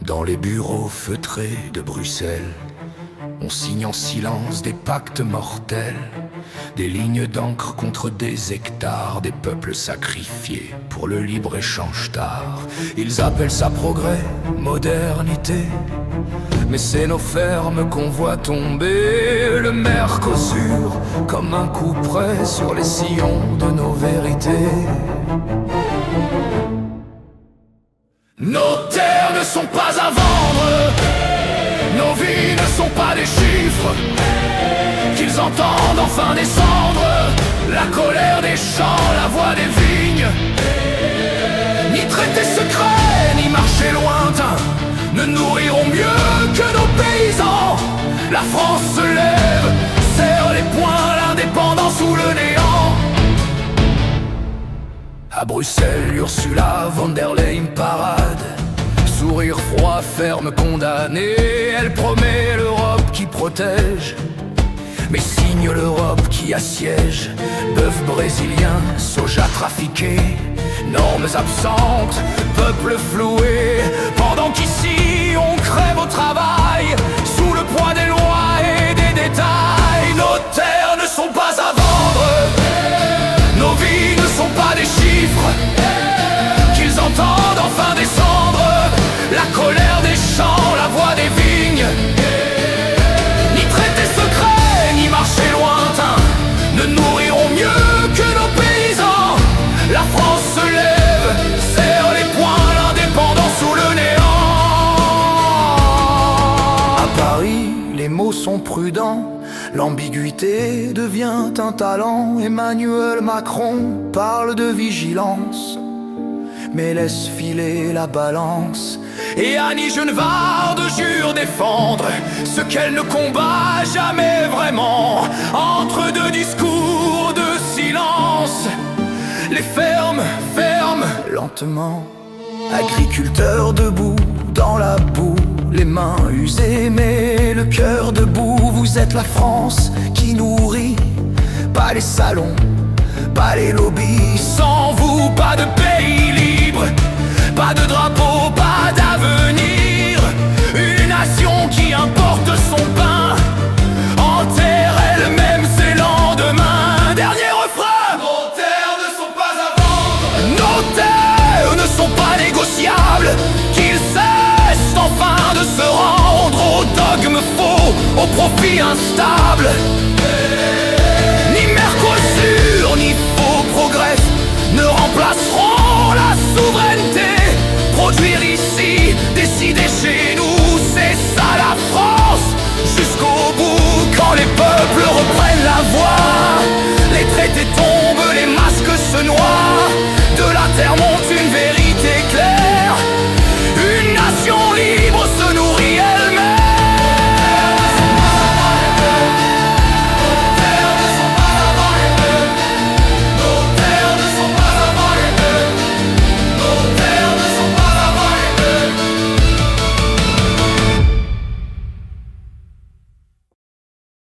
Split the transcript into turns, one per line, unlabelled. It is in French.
Dans les bureaux feutrés de Bruxelles, on signe en silence des pactes mortels, des lignes d'encre contre des hectares, des peuples sacrifiés pour le libre-échange tard. Ils appellent ça progrès, modernité, mais c'est nos fermes qu'on voit tomber. Le Mercosur, comme un coup près sur les sillons de nos vérités. Nos terres ne sont pas à vendre, nos vies ne sont pas des chiffres. Qu'ils entendent enfin descendre la colère des champs, la voix des vignes. Ni traités secrets, ni marchés lointains ne nourriront mieux que nos paysans. La France se lève, serre les poings, l'indépendance sous le néant. À Bruxelles, Ursula von der Leyen parade, sourire froid, ferme, condamné. Elle promet l'Europe qui protège, mais signe l'Europe qui assiège. Bœuf brésilien, soja trafiqué, normes absentes, peuple floué. Pendant qu'ici on crève au travail, sous le poids des lois et des détails. Nos terres ne sont pas à vendre, nos vies ne sont pas des chiffres. Qu'ils entendent enfin descendre la colère des champs, la voix des vignes. Ni traités secrets, ni marchés lointains ne nourriront mieux que nos paysans. La France se lève, serre les poings, l'indépendance sous le néant. À Paris, les mots sont prudents, l'ambiguïté devient un talent. Emmanuel Macron parle de vigilance, mais laisse filer la balance. Et Annie Genevard jure défendre ce qu'elle ne combat jamais vraiment. Entre deux discours de silence, les fermes ferment lentement. Agriculteurs debout dans la boue, les mains usées mais le cœur debout. Vous êtes la France qui nourrit, pas les salons, pas les lobbies. Sans vous, pas de pays